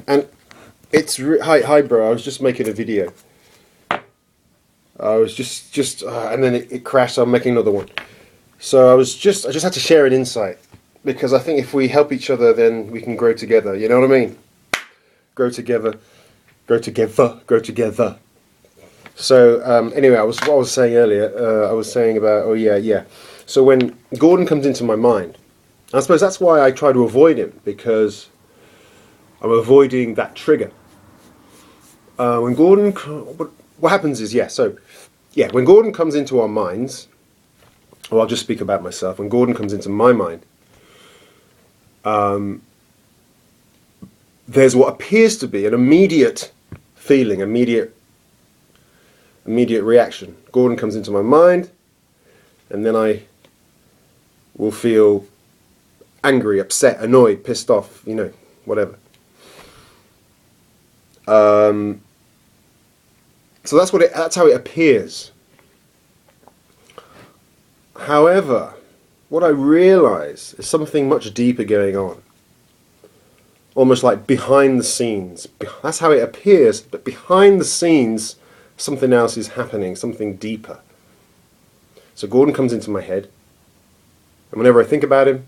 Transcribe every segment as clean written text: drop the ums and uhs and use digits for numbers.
And it's hi bro. I was just making a video. I was just and then it crashed. So I'm making another one. So I just had to share an insight, because I think if we help each other, then we can grow together. You know what I mean? Grow together, grow together, grow together. So anyway, what I was saying earlier. I was saying about So when Gordon comes into my mind, I suppose that's why I try to avoid him, because I'm avoiding that trigger. When Gordon, what happens is when Gordon comes into our minds, or I'll just speak about myself. When Gordon comes into my mind, there's what appears to be an immediate feeling, immediate reaction. Gordon comes into my mind, and then I will feel angry, upset, annoyed, pissed off, whatever. So that's how it appears. However, what I realise is something much deeper going on. Almost like behind the scenes. That's how it appears, but behind the scenes, something else is happening, something deeper. So Gordon comes into my head, and whenever I think about him,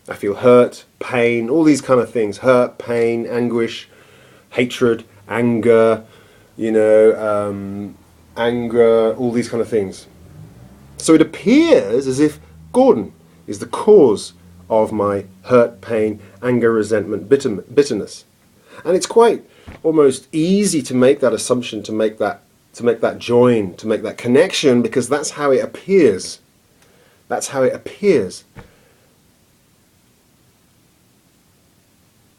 I feel hurt, pain, all these kind of things. Hurt, pain, anguish, hatred, anger, anger, all these kind of things. So it appears as if Gordon is the cause of my hurt, pain, anger, resentment, bitterness. And it's quite almost easy to make that assumption, to make that join, to make that connection, because that's how it appears. That's how it appears.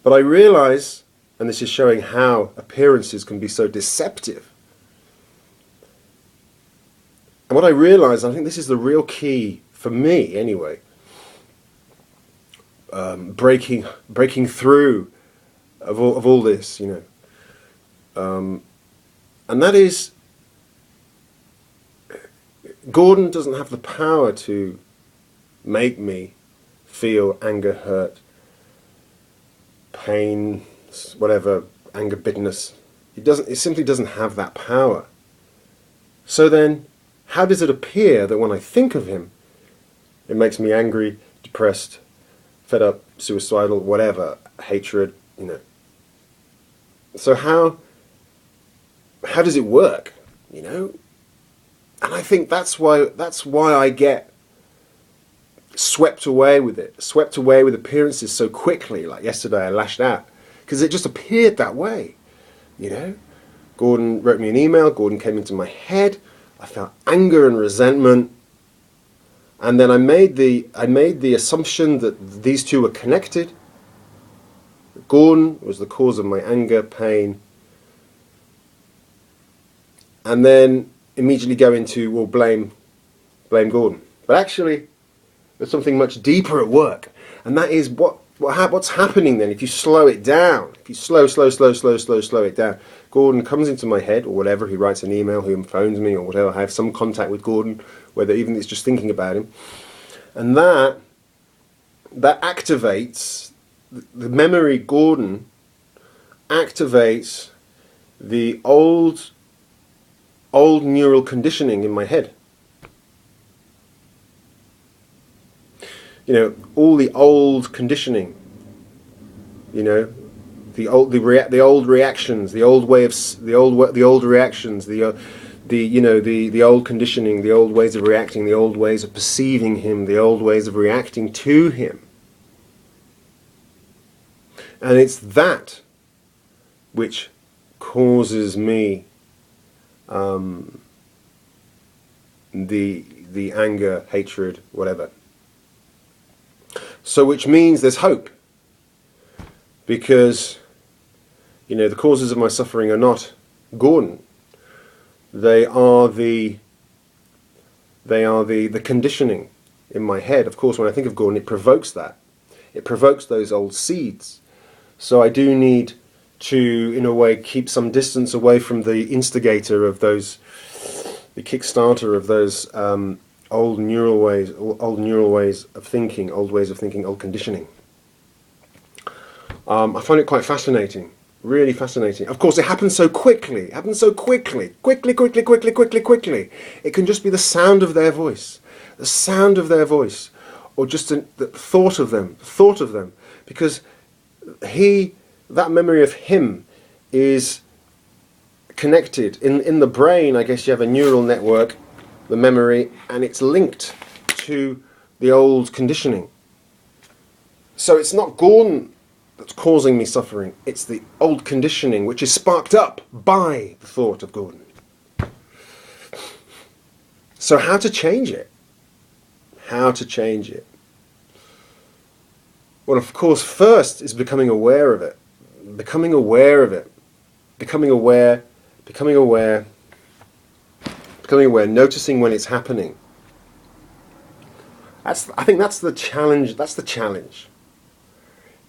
But I realize, and this is showing how appearances can be so deceptive. And what I realize, I think this is the real key for me anyway, breaking through of all this, and that is, Gordon doesn't have the power to make me feel anger, hurt, pain, whatever, anger, bitterness. It simply doesn't have that power. So then, how does it appear that when I think of him, it makes me angry, depressed, fed up, suicidal, whatever, hatred, So how does it work, And I think that's why I get swept away with it, swept away with appearances so quickly. Like yesterday, I lashed out because it just appeared that way, Gordon wrote me an email. Gordon came into my head. I felt anger and resentment, and then I made the assumption that these two were connected. Gordon was the cause of my anger, pain, and then immediately go into blame Gordon. But actually, there's something much deeper at work, and that is what's happening then. If you slow it down, if you slow it down, Gordon comes into my head, or whatever. He writes an email, he phones me, or whatever. I have some contact with Gordon, whether even it's just thinking about him, and that activates the memory. Gordon activates the old neural conditioning in my head. All the old conditioning. The old reactions, the old reactions, the old conditioning, the old ways of reacting, the old ways of perceiving him, the old ways of reacting to him. And it's that which causes me the anger, hatred, whatever. So which means there's hope, because the causes of my suffering are not Gordon. They are the conditioning in my head. Of course, when I think of Gordon, it provokes that. It provokes those old seeds. So I do need to, in a way, keep some distance away from the instigator of those, the kickstarter of those old neural ways of thinking, old conditioning. I find it quite fascinating, Really fascinating. Of course, it happens so quickly. It happens so quickly. Quickly. It can just be the sound of their voice. The sound of their voice. Or just the thought of them. Because that memory of him is connected. In the brain, I guess you have a neural network, the memory, and it's linked to the old conditioning. So it's not Gordon that's causing me suffering. It's the old conditioning which is sparked up by the thought of Gordon. So how to change it? How to change it? Well, of course, first is becoming aware of it. Becoming aware of it. Becoming aware, noticing when it's happening. I think that's the challenge.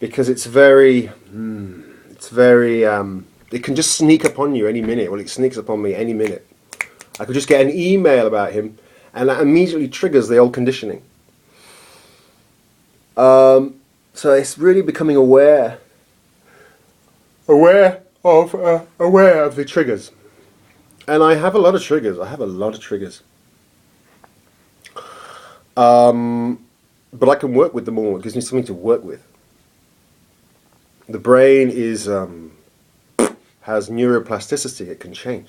Because it can just sneak upon you any minute. Well, it sneaks upon me any minute. I could just get an email about him, and that immediately triggers the old conditioning. So it's really becoming aware of the triggers. And I have a lot of triggers. But I can work with them all. It gives me something to work with. The brain has neuroplasticity. It can change.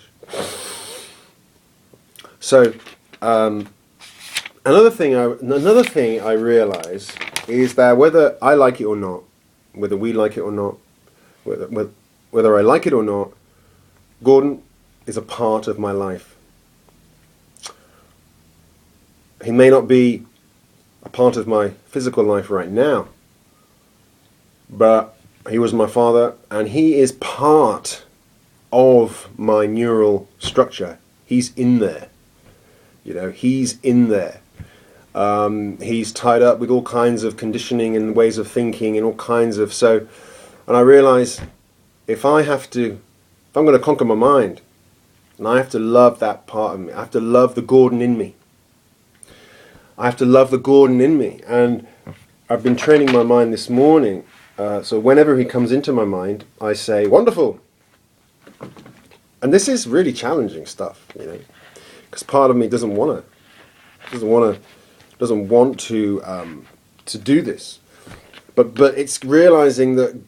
So another thing I realize is that whether I like it or not, whether we like it or not, whether I like it or not, Gordon is a part of my life. He may not be a part of my physical life right now, but he was my father, and he is part of my neural structure. He's in there. He's in there. He's tied up with all kinds of conditioning and ways of thinking and all kinds of... And I realize if I'm going to conquer my mind, and I have to love that part of me. I have to love the Gordon in me. And I've been training my mind this morning. So whenever he comes into my mind, I say, wonderful. And this is really challenging stuff, because part of me doesn't want to do this. But it's realizing that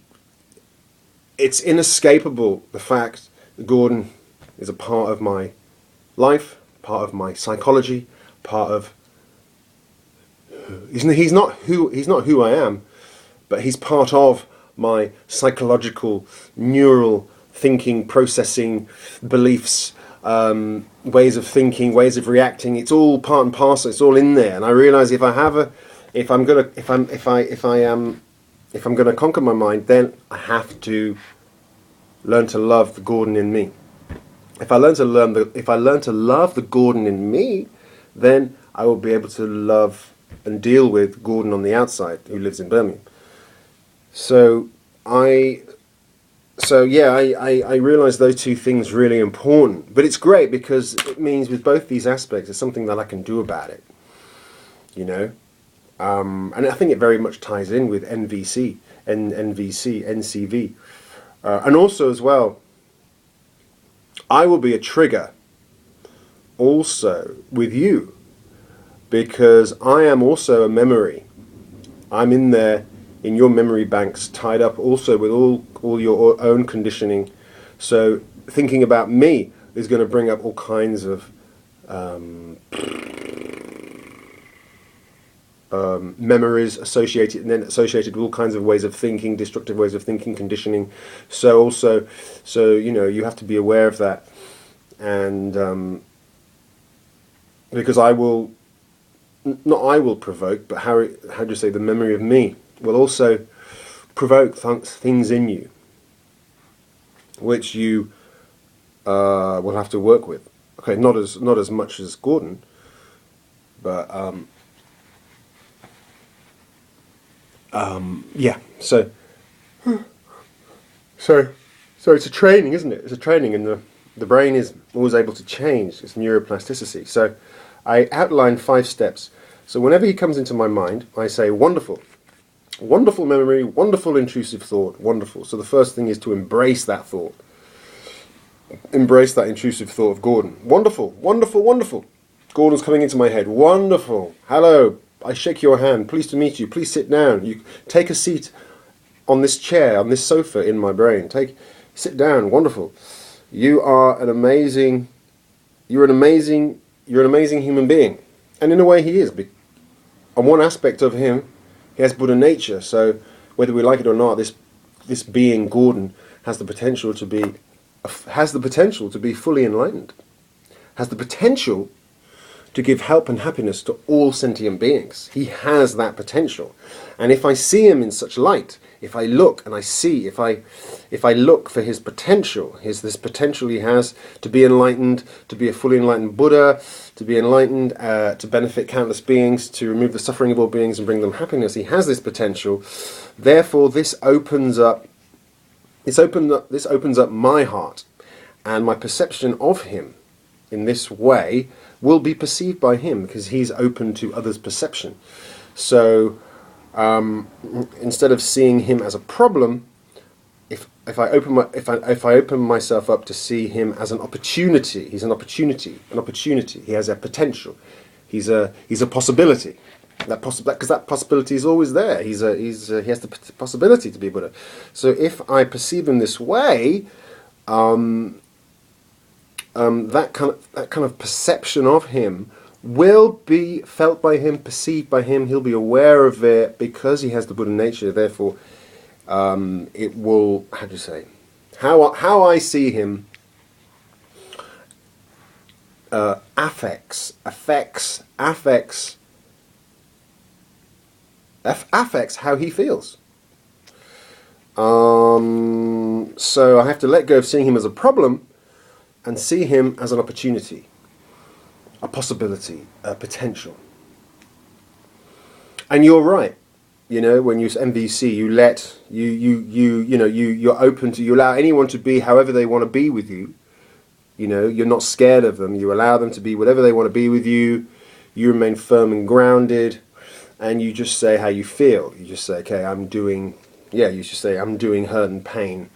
it's inescapable, the fact that Gordon is a part of my life, part of my psychology, part of... He's not who I am, but he's part of my psychological, neural thinking, processing, beliefs, ways of thinking, ways of reacting. It's all part and parcel. It's all in there. And I realize if I'm gonna conquer my mind, then I have to learn to love the Gordon in me. If I learn to love the Gordon in me, then I will be able to love and deal with Gordon on the outside, who lives in Birmingham. So I realise those two things really important. But it's great because it means with both these aspects, there's something that I can do about it. And I think it very much ties in with NVC, NCV. And also as well, I will be a trigger also with you, because I am also a memory. I'm in there, in your memory banks, tied up also with all your own conditioning. So thinking about me is going to bring up all kinds of memories associated with all kinds of ways of thinking, destructive ways of thinking, conditioning. So you have to be aware of that, and because I will provoke, but how do you say, the memory of me will also provoke things in you, which you will have to work with. Okay, not as much as Gordon, but yeah. So it's a training, isn't it? It's a training, and the brain is always able to change. It's neuroplasticity. So I outline 5 steps. So whenever he comes into my mind, I say, wonderful. Wonderful memory, wonderful intrusive thought, wonderful. So the first thing is to embrace that thought. Embrace that intrusive thought of Gordon. Wonderful, wonderful, wonderful. Gordon's coming into my head. Wonderful. Hello. I shake your hand. Pleased to meet you. Please sit down. You take a seat on this chair, on this sofa in my brain. Sit down. Wonderful. You are an amazing. You're an amazing human being, and in a way, he is. On one aspect of him, he has Buddha nature. So whether we like it or not, this being Gordon has the potential to be fully enlightened, has the potential to give help and happiness to all sentient beings. He has that potential. And if I see him in such light, if I look and I see, if I look for his potential, this potential he has to be enlightened, to be a fully enlightened Buddha, to be enlightened, to benefit countless beings, to remove the suffering of all beings and bring them happiness, he has this potential. Therefore, this opens up my heart, and my perception of him in this way will be perceived by him because he's open to others' perception. So instead of seeing him as a problem, if I open myself up to see him as an opportunity, he's an opportunity. He has a potential. He's a possibility. Because that possibility is always there. He has the possibility to be a Buddha. So if I perceive him this way, that kind of perception of him will be felt by him, perceived by him. He'll be aware of it because he has the Buddha nature. Therefore, it will. How do you say? How I see him affects how he feels. So I have to let go of seeing him as a problem and see him as an opportunity, a possibility, a potential. And you're right. When you MVC, you're open to, you allow anyone to be however they want to be with you. You're not scared of them. You allow them to be whatever they want to be with you. You remain firm and grounded. And you just say how you feel. You just say, okay, you just say, I'm doing hurt and pain.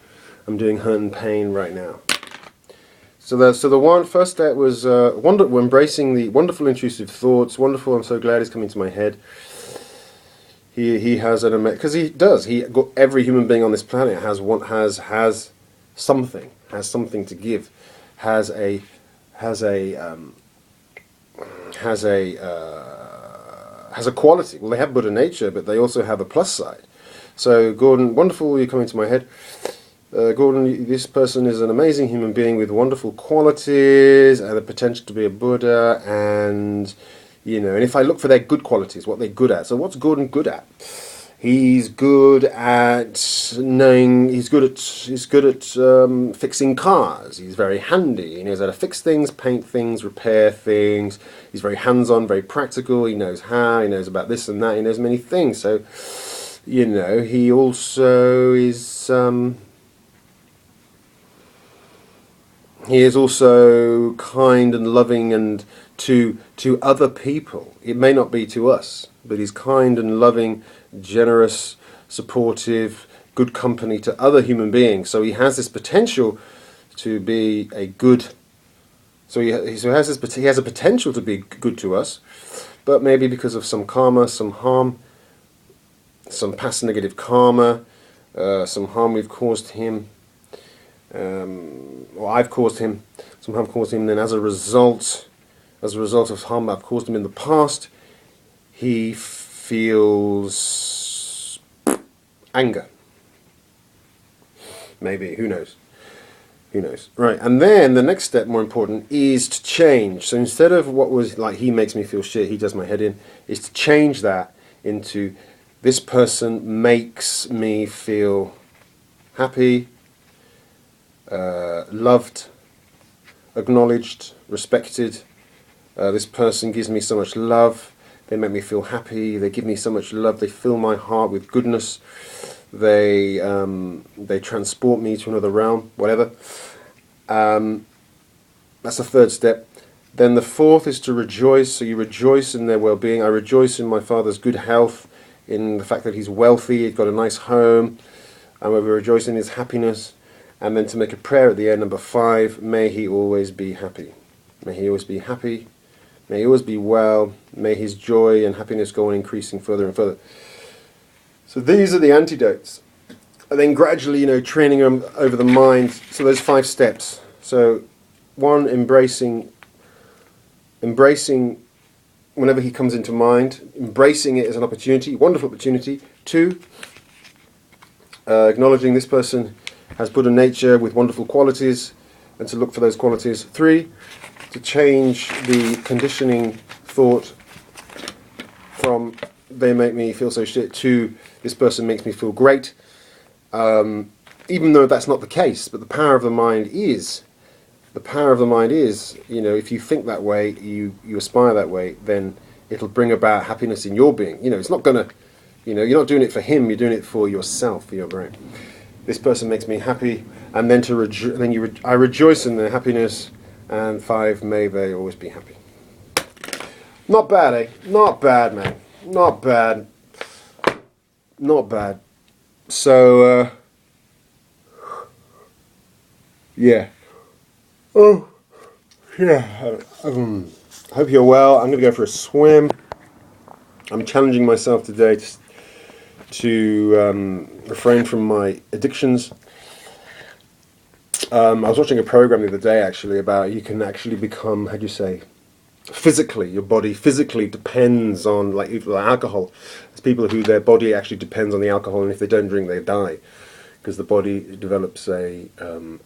I'm doing hurt and pain right now. So the first step was embracing the wonderful intrusive thoughts. Wonderful, I'm so glad he's coming to my head. He has because he does. Every human being on this planet has something to give, has a quality. Well, they have Buddha nature, but they also have a plus side. So Gordon, wonderful, you're coming to my head. Gordon, this person is an amazing human being with wonderful qualities and the potential to be a Buddha, and if I look for their good qualities, what they're good at. So what's Gordon good at? He's good at knowing. He's good at fixing cars. He's very handy. He knows how to fix things, paint things, repair things. He's very hands-on, very practical. He knows how. He knows about this and that. He knows many things. So, he also is. He is also kind and loving and to other people. It may not be to us, but he's kind and loving, generous, supportive, good company to other human beings. So he has this potential to be a good. So he has a potential to be good to us, but maybe because of some karma, some harm, some past negative karma, some harm we've caused him. Or I've caused him, some harm caused him, then as a result of harm I've caused him in the past, he feels anger. Maybe, who knows? Right, and then the next step, more important, is to change. So instead of what was like, he makes me feel shit, he does my head in, is to change that into, this person makes me feel happy, loved, acknowledged, respected. This person gives me so much love. They make me feel happy. They give me so much love. They fill my heart with goodness. They transport me to another realm. Whatever. That's the third step. Then the fourth is to rejoice. So you rejoice in their well-being. I rejoice in my father's good health. in the fact that he's wealthy, he's got a nice home, and we rejoice in his happiness. And then to make a prayer at the end, number 5, may he always be happy. May he always be happy. May he always be well. May his joy and happiness go on increasing further and further. So these are the antidotes. And then gradually, training them over the mind. So those 5 steps. So 1, embracing whenever he comes into mind, embracing it as an opportunity, wonderful opportunity. 2, acknowledging this person has Buddha nature with wonderful qualities, and to look for those qualities. 3, to change the conditioning thought from they make me feel so shit to this person makes me feel great, even though that's not the case. But the power of the mind is, if you think that way, you aspire that way, then it'll bring about happiness in your being. It's not gonna, you're not doing it for him, you're doing it for yourself, for your brain. This person makes me happy, and then I rejoice in their happiness. And 5, may they always be happy. Not bad, eh? Not bad, man. Not bad. Not bad. So, yeah. Oh, yeah. I hope you're well. I'm going to go for a swim. I'm challenging myself today to refrain from my addictions. I was watching a program the other day actually about you can actually become, physically, your body physically depends on, like alcohol. There's people who their body actually depends on the alcohol, and if they don't drink, they die. Because the body develops a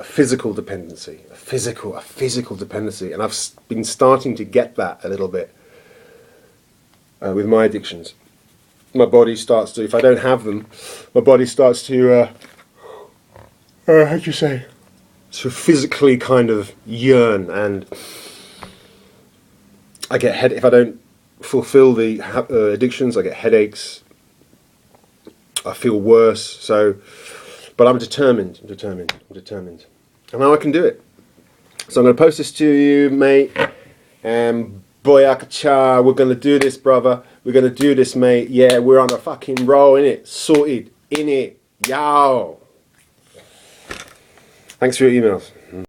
physical dependency, a physical dependency. And I've been starting to get that a little bit with my addictions. My body starts to, if I don't have them, my body starts to, to physically kind of yearn, and I get if I don't fulfill the addictions, I get headaches, I feel worse, so, but I'm determined, and now I can do it. So I'm going to post this to you, mate, and boyakacha, we're going to do this, brother, we're going to do this, mate, yeah, we're on a fucking roll, innit, sorted, innit, yo. Thanks for your emails.